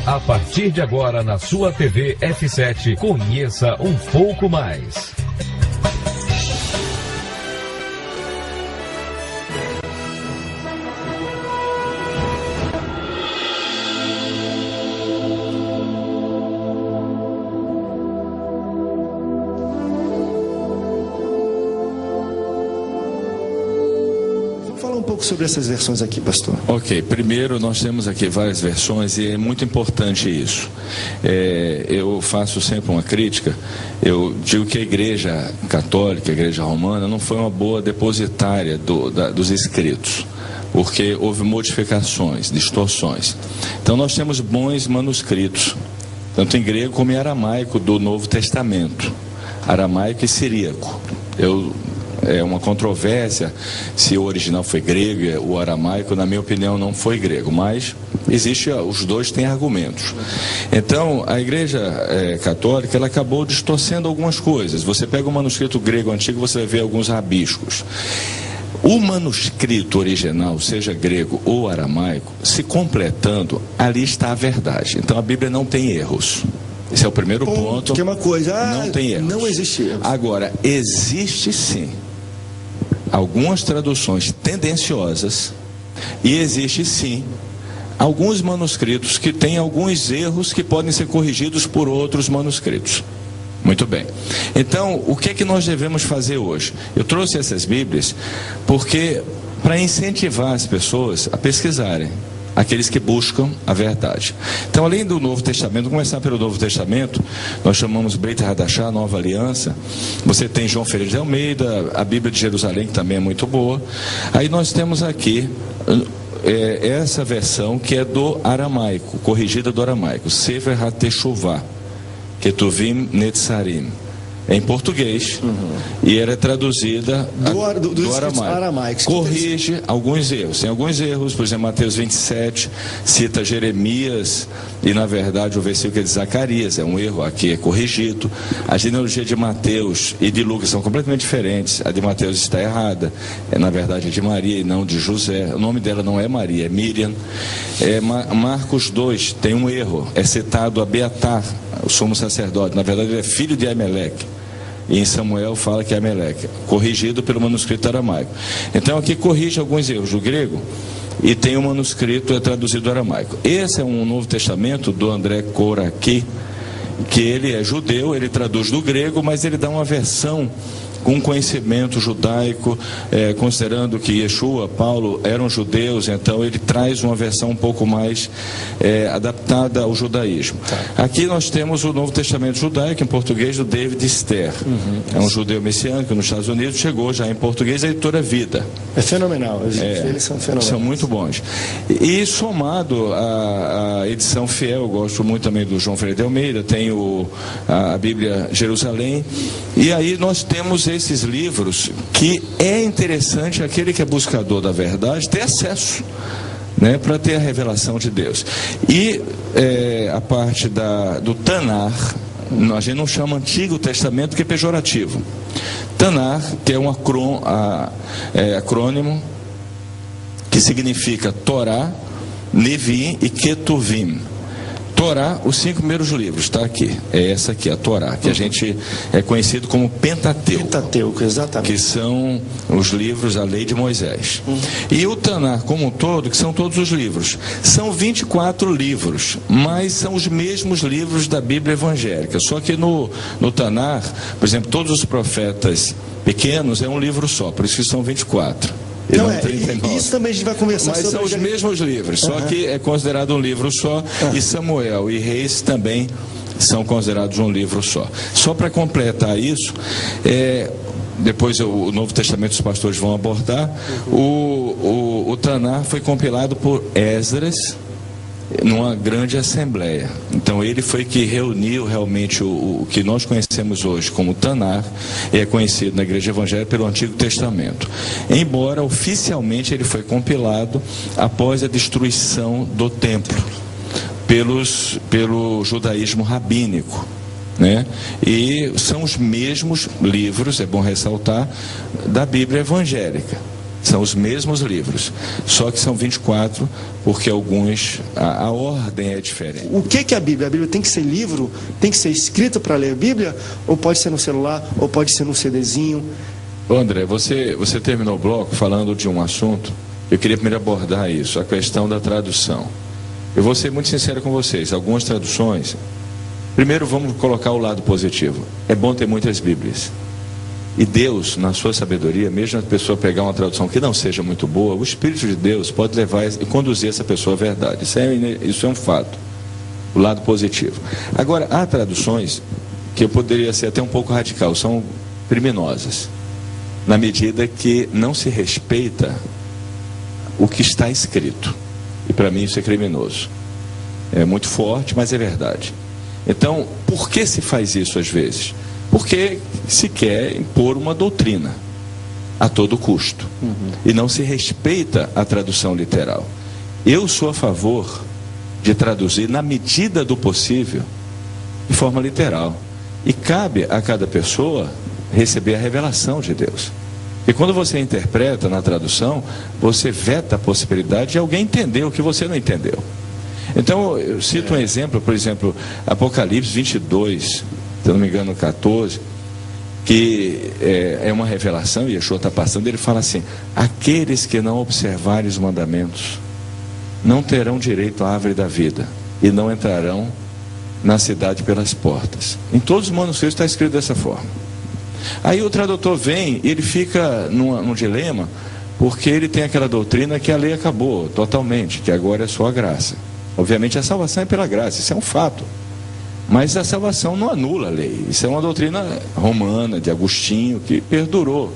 A partir de agora na sua TV F7, conheça um pouco mais. Sobre essas versões aqui, pastor. Ok, primeiro nós temos aqui várias versões e é muito importante isso. Eu faço sempre uma crítica. Eu digo que a Igreja Católica, a Igreja Romana, não foi uma boa depositária dos escritos, porque houve modificações, distorções. Então nós temos bons manuscritos, tanto em grego como em aramaico do Novo Testamento, aramaico e siríaco. É uma controvérsia se o original foi grego, o aramaico, na minha opinião, não foi grego, mas os dois têm argumentos. Então, a Igreja Católica, ela acabou distorcendo algumas coisas. Você pega o manuscrito grego antigo, você vai ver alguns rabiscos. O manuscrito original, seja grego ou aramaico, se completando, ali está a verdade. Então, a Bíblia não tem erros. Esse é o primeiro ponto. Que é uma coisa, não tem erros. Não existe erros. Agora, existe sim algumas traduções tendenciosas e existe sim alguns manuscritos que têm alguns erros que podem ser corrigidos por outros manuscritos. Muito bem. Então, o que é que nós devemos fazer hoje? Eu trouxe essas Bíblias porque para incentivar as pessoas a pesquisarem, aqueles que buscam a verdade. Então, além do Novo Testamento, vamos começar pelo Novo Testamento, nós chamamos Beit Hadashah, Nova Aliança. Você tem João Ferreira de Almeida, a Bíblia de Jerusalém, que também é muito boa. Aí nós temos aqui essa versão que é do aramaico, corrigida do aramaico, Sefer HaTeshuvah, Ketuvim Netzarim. Em português, e era traduzida do aramaico. Corrige alguns erros. Tem alguns erros, por exemplo, Mateus 27 cita Jeremias e na verdade o versículo é de Zacarias, é um erro, aqui é corrigido. A genealogia de Mateus e de Lucas são completamente diferentes. A de Mateus está errada, na verdade é de Maria e não de José. O nome dela não é Maria, é Miriam. Marcos 2 tem um erro, é citado Abiatar, o sumo sacerdote, na verdade ele é filho de Ameleque, e em Samuel fala que é Ameleque, corrigido pelo manuscrito aramaico. Então aqui corrige alguns erros do grego e tem um manuscrito traduzido do aramaico. Esse é um Novo Testamento do André Koraki, que ele é judeu, ele traduz do grego, mas ele dá uma versão com conhecimento judaico, considerando que Yeshua, Paulo eram judeus, então ele traz uma versão um pouco mais adaptada ao judaísmo. Aqui nós temos o Novo Testamento judaico, em português, do David Ster. É um judeu messiânico nos Estados Unidos, chegou já em português, a editora Vida. É fenomenal, eles são fenomenais. São muito bons. E somado à edição fiel, eu gosto muito também do João Ferreira de Almeida, tem a Bíblia Jerusalém, e aí nós temos esses livros que é interessante aquele que é buscador da verdade ter acesso, né, para ter a revelação de Deus. E a parte do Tanar, a gente não chama Antigo Testamento, que é pejorativo. Tanar, que é um acrônimo que significa Torá, Nevi e Ketuvim. Torá, os 5 primeiros livros, está aqui. É essa aqui, a Torá, que a gente é conhecido como Pentateuco. Pentateuco, exatamente. Que são os livros, a lei de Moisés. E o Tanar, como um todo, que são todos os livros. São 24 livros, mas são os mesmos livros da Bíblia evangélica. Só que no Tanar, por exemplo, todos os profetas pequenos é um livro só, por isso que são 24. Não, isso também a gente vai conversar sobre. Mas são os mesmos livros, só que é considerado um livro só, e Samuel e Reis também são considerados um livro só. Só para completar isso, depois o Novo Testamento os pastores vão abordar, o Tanar foi compilado por Esdras numa grande assembleia. Então ele foi que reuniu realmente o que nós conhecemos hoje como Tanar, e é conhecido na Igreja Evangélica pelo Antigo Testamento. Embora oficialmente ele foi compilado após a destruição do templo pelo judaísmo rabínico, né? E são os mesmos livros, é bom ressaltar, da Bíblia evangélica. São os mesmos livros, só que são 24, porque alguns, a ordem é diferente. O que é a Bíblia? A Bíblia tem que ser livro? Tem que ser escrita para ler a Bíblia? Ou pode ser no celular? Ou pode ser num CDzinho? Ô André, você terminou o bloco falando de um assunto. Eu queria primeiro abordar isso, a questão da tradução. Eu vou ser muito sincero com vocês. Algumas traduções... Primeiro vamos colocar o lado positivo. É bom ter muitas Bíblias. E Deus, na sua sabedoria, mesmo a pessoa pegar uma tradução que não seja muito boa, o Espírito de Deus pode levar e conduzir essa pessoa à verdade. Isso é um fato. O lado positivo. Agora, há traduções que eu poderia ser até um pouco radical, são criminosas, na medida que não se respeita o que está escrito. E para mim isso é criminoso. É muito forte, mas é verdade. Então, por que se faz isso às vezes? Porque se quer impor uma doutrina a todo custo. E não se respeita a tradução literal. Eu sou a favor de traduzir na medida do possível, de forma literal. E cabe a cada pessoa receber a revelação de Deus. E quando você interpreta na tradução, você veta a possibilidade de alguém entender o que você não entendeu. Então, eu cito um exemplo, por exemplo, Apocalipse 22, se eu não me engano, 14, que é uma revelação, e Yeshua está passando, ele fala assim: aqueles que não observarem os mandamentos não terão direito à árvore da vida e não entrarão na cidade pelas portas. Em todos os manuscritos está escrito dessa forma. Aí o tradutor vem e ele fica num dilema, porque ele tem aquela doutrina que a lei acabou totalmente, que agora é só a graça. Obviamente a salvação é pela graça, isso é um fato. Mas a salvação não anula a lei. Isso é uma doutrina romana, de Agostinho, que perdurou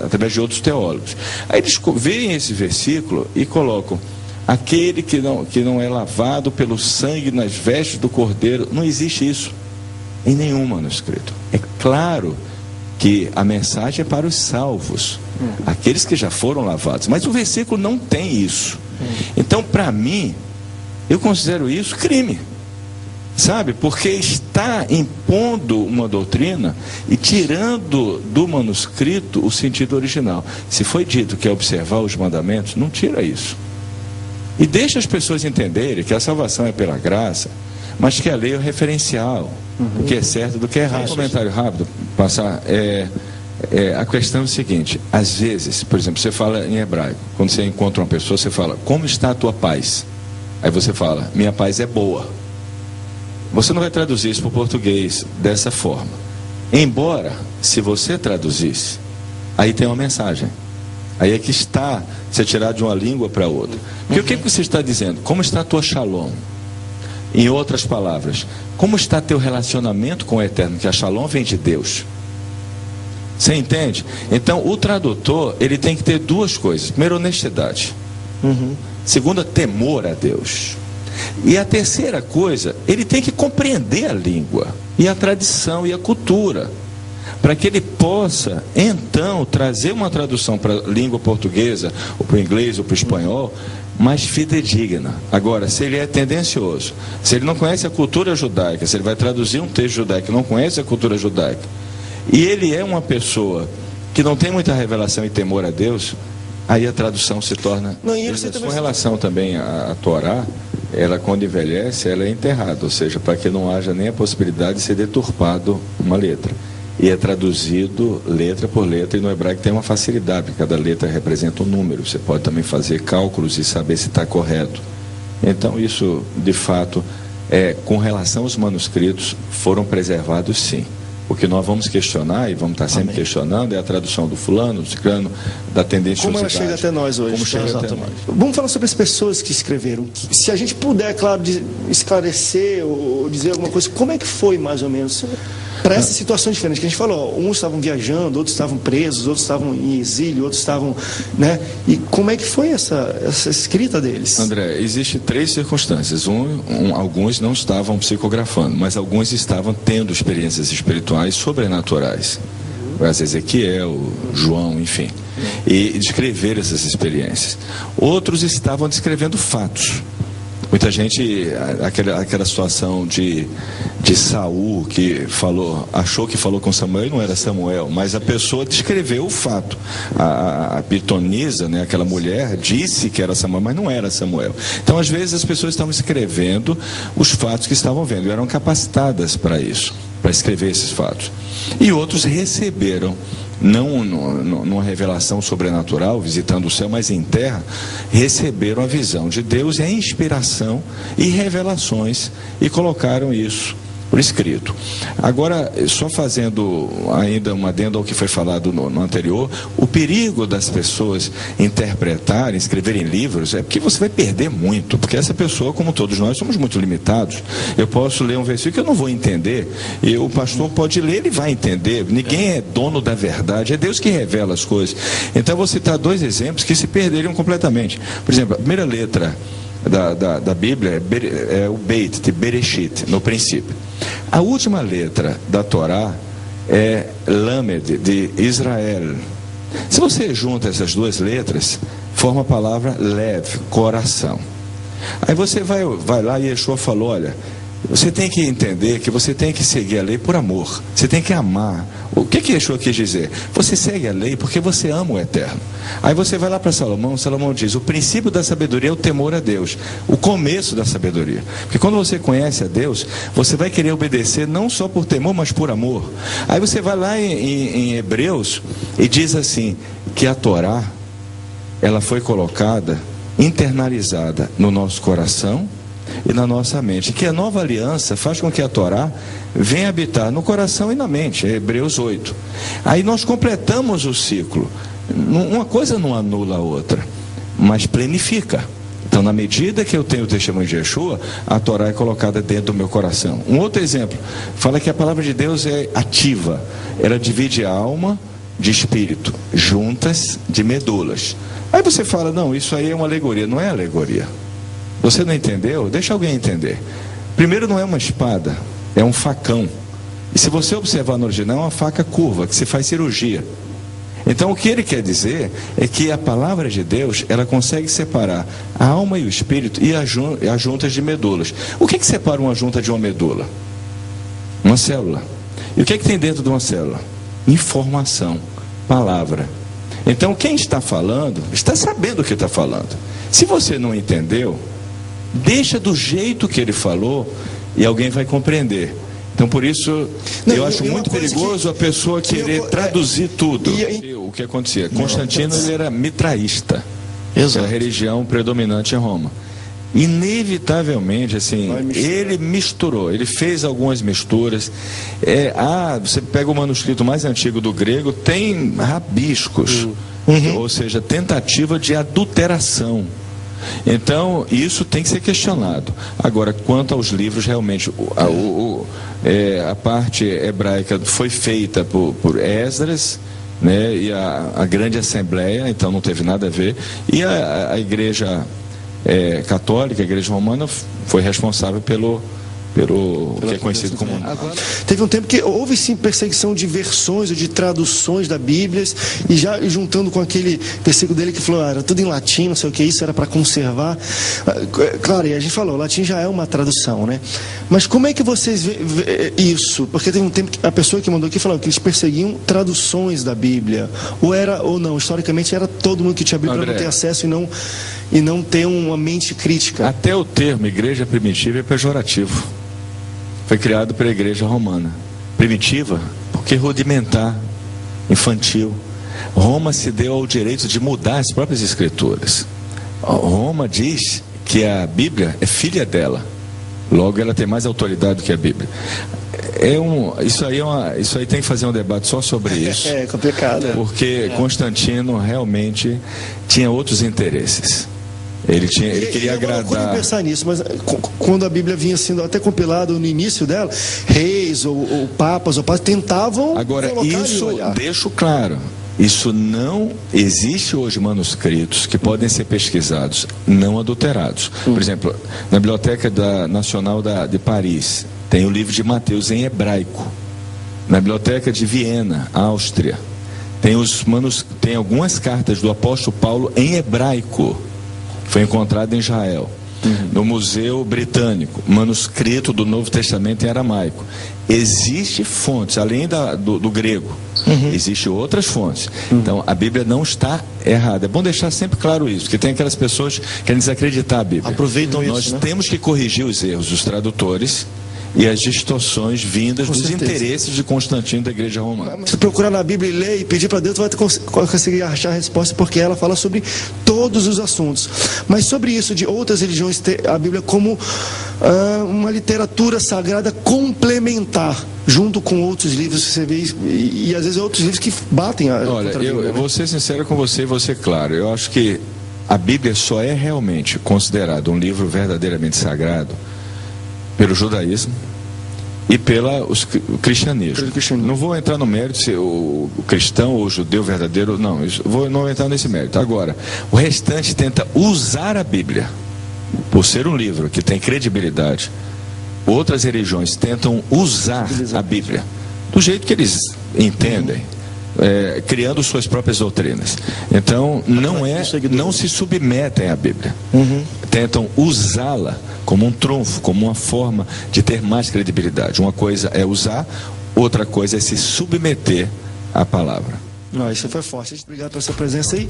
através de outros teólogos. Aí eles veem esse versículo e colocam: aquele que não é lavado pelo sangue nas vestes do cordeiro. Não existe isso em nenhum manuscrito. É claro que a mensagem é para os salvos, aqueles que já foram lavados. Mas o versículo não tem isso. Então, para mim, eu considero isso crime. Sabe? Porque está impondo uma doutrina e tirando do manuscrito o sentido original. Se foi dito que é observar os mandamentos, não tira isso. E deixa as pessoas entenderem que a salvação é pela graça, mas que a lei é o referencial, o que é certo do que é errado. Um comentário rápido, passar. A questão é o seguinte: às vezes, por exemplo, você fala em hebraico, quando você encontra uma pessoa, você fala: como está a tua paz? Aí você fala: minha paz é boa. Você não vai traduzir isso para o português dessa forma. Embora, se você traduzisse, aí tem uma mensagem. Aí é que está, você tirar de uma língua para outra. Porque o que você está dizendo? Como está a tua shalom? Em outras palavras, como está teu relacionamento com o Eterno? Que a shalom vem de Deus. Você entende? Então, o tradutor, ele tem que ter duas coisas. Primeiro, honestidade. Segunda, temor a Deus. E a terceira coisa, ele tem que compreender a língua, e a tradição, e a cultura, para que ele possa, então, trazer uma tradução para a língua portuguesa, ou para o inglês, ou para o espanhol, mais fidedigna. Agora, se ele é tendencioso, se ele não conhece a cultura judaica, se ele vai traduzir um texto judaico, não conhece a cultura judaica, e ele é uma pessoa que não tem muita revelação e temor a Deus, aí a tradução se torna... Com relação também à Torá, ela, quando envelhece, ela é enterrada, ou seja, para que não haja nem a possibilidade de ser deturpado uma letra. E é traduzido letra por letra, e no hebraico tem uma facilidade, porque cada letra representa um número. Você pode também fazer cálculos e saber se está correto. Então, isso, de fato, com relação aos manuscritos, foram preservados sim. O que nós vamos questionar, e vamos estar sempre questionando, é a tradução do fulano, do ciclano, da tendenciosidade. Como ela chega até nós hoje. Como chega até nós. Vamos falar sobre as pessoas que escreveram. Se a gente puder, claro, esclarecer ou dizer alguma coisa, como é que foi mais ou menos para essas situações diferentes que a gente falou? Uns estavam viajando, outros estavam presos, outros estavam em exílio, outros estavam, né? E como é que foi essa escrita deles? André, existem três circunstâncias. Alguns não estavam psicografando, mas alguns estavam tendo experiências espirituais sobrenaturais. As Ezequiel, João, enfim. E descrever essas experiências. Outros estavam descrevendo fatos. Muita gente, aquela situação de Saul, que achou que falou com Samuel e não era Samuel, mas a pessoa descreveu o fato. A pitonisa, né, aquela mulher, disse que era Samuel, mas não era Samuel. Então, às vezes, as pessoas estavam escrevendo os fatos que estavam vendo, e eram capacitadas para isso, para escrever esses fatos. E outros receberam, não numa revelação sobrenatural, visitando o céu, mas em terra, receberam a visão de Deus e a inspiração e revelações e colocaram isso por escrito. Agora, só fazendo ainda um adendo ao que foi falado no anterior, o perigo das pessoas interpretarem, escreverem livros, é porque você vai perder muito, porque essa pessoa, como todos nós, somos muito limitados. Eu posso ler um versículo que eu não vou entender, e o pastor pode ler, ele vai entender. Ninguém é dono da verdade, é Deus que revela as coisas. Então, eu vou citar 2 exemplos que se perderiam completamente. Por exemplo, a primeira letra da Bíblia é o Beit, de Bereshit, no princípio. A última letra da Torá é Lamed, de Israel. Se você junta essas 2 letras, forma a palavra Lev, coração. Aí você vai lá e Yeshua falou, olha, você tem que entender que você tem que seguir a lei por amor. Você tem que amar. O que Yeshua quis dizer? Você segue a lei porque você ama o Eterno. Aí você vai lá para Salomão diz, o princípio da sabedoria é o temor a Deus. O começo da sabedoria. Porque quando você conhece a Deus, você vai querer obedecer não só por temor, mas por amor. Aí você vai lá em Hebreus e diz assim, que a Torá, ela foi colocada, internalizada no nosso coração e na nossa mente, que a nova aliança faz com que a Torá venha habitar no coração e na mente, Hebreus 8. Aí nós completamos o ciclo. Uma coisa não anula a outra, mas planifica. Então, na medida que eu tenho o testemunho de Yeshua, a Torá é colocada dentro do meu coração. Um outro exemplo, fala que a palavra de Deus é ativa, ela divide a alma de espírito, juntas de medulas. Aí você fala, não, isso aí é uma alegoria. Não é alegoria. Você não entendeu? Deixa alguém entender. Primeiro, não é uma espada, é um facão. E se você observar no original, é uma faca curva, que se faz cirurgia. Então, o que ele quer dizer é que a palavra de Deus, ela consegue separar a alma e o espírito e as juntas de medulas. O que separa uma junta de uma medula? Uma célula. E o que tem dentro de uma célula? Informação, palavra. Então, quem está falando, está sabendo o que está falando. Se você não entendeu, deixa do jeito que ele falou e alguém vai compreender. Então, por isso, eu acho muito perigoso a pessoa querer traduzir tudo. O que acontecia? Constantino, ele era mitraísta. Exato. Era a religião predominante em Roma. Inevitavelmente, assim, ele misturou, ele fez algumas misturas. Você pega o manuscrito mais antigo do grego, tem rabiscos, ou seja, tentativa de adulteração. Então, isso tem que ser questionado. Agora, quanto aos livros, realmente, a parte hebraica foi feita por Esdras, né, e a grande assembleia, então não teve nada a ver. E a igreja católica, a igreja romana, foi responsável pelo que é conhecido como... Teve um tempo que houve sim perseguição de versões ou de traduções da Bíblia, e já juntando com aquele versículo dele que falou, era tudo em latim, não sei o que, isso era para conservar. Claro, e a gente falou, o latim já é uma tradução, né? Mas como é que vocês vê isso? Porque teve um tempo que a pessoa que mandou aqui falou que eles perseguiam traduções da Bíblia, ou não, historicamente era todo mundo que tinha Bíblia para não ter acesso e não ter uma mente crítica. Até o termo igreja primitiva é pejorativo. Foi criado pela igreja romana. Primitiva, porque rudimentar, infantil. Roma se deu ao direito de mudar as próprias escrituras. Roma diz que a Bíblia é filha dela. Logo, ela tem mais autoridade do que a Bíblia. Isso aí tem que fazer um debate só sobre isso. É complicado. Porque Constantino realmente tinha outros interesses. Ele queria agradar. Eu não pensar nisso, mas quando a Bíblia vinha sendo até compilada no início dela, reis ou papas tentavam. Agora, isso deixo claro. Isso não existe hoje manuscritos que podem ser pesquisados, não adulterados. Por exemplo, na Biblioteca Nacional de Paris, tem o livro de Mateus em hebraico. Na Biblioteca de Viena, Áustria, tem algumas cartas do apóstolo Paulo em hebraico. Foi encontrado em Israel. no Museu Britânico, manuscrito do Novo Testamento em aramaico. Existem fontes, além do grego, existem outras fontes. Então, a Bíblia não está errada. É bom deixar sempre claro isso, porque tem aquelas pessoas que querem desacreditar a Bíblia. Aproveitam isso, Nós né? temos que corrigir os erros dos tradutores e as distorções vindas dos interesses de Constantino da Igreja Romana. Se procurar na Bíblia e ler e pedir para Deus, vai conseguir achar a resposta, porque ela fala sobre todos os assuntos. Mas sobre isso de outras religiões ter a Bíblia como uma literatura sagrada complementar, junto com outros livros que você vê, e às vezes outros livros que batem a... Olha, eu vou ser sincero com você e vou ser claro. Eu acho que a Bíblia só é realmente considerada um livro verdadeiramente sagrado pelo judaísmo e pelo cristianismo. Não vou entrar no mérito se o cristão ou o judeu verdadeiro, não vou entrar nesse mérito. Agora, o restante tenta usar a Bíblia, por ser um livro que tem credibilidade. Outras religiões tentam usar a Bíblia do jeito que eles entendem, criando suas próprias doutrinas. Então, não se submetem à Bíblia. Tentam usá-la como um trunfo, como uma forma de ter mais credibilidade. Uma coisa é usar, outra coisa é se submeter à palavra. Não, isso foi forte. Obrigado pela sua presença aí.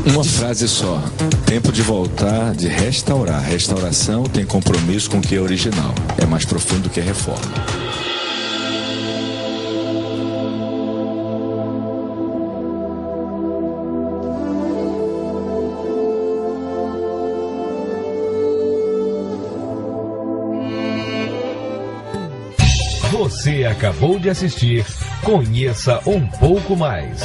Uma frase só: tempo de voltar, de restaurar. Restauração tem compromisso com o que é original. É mais profundo que a reforma. Você acabou de assistir Conheça um pouco mais.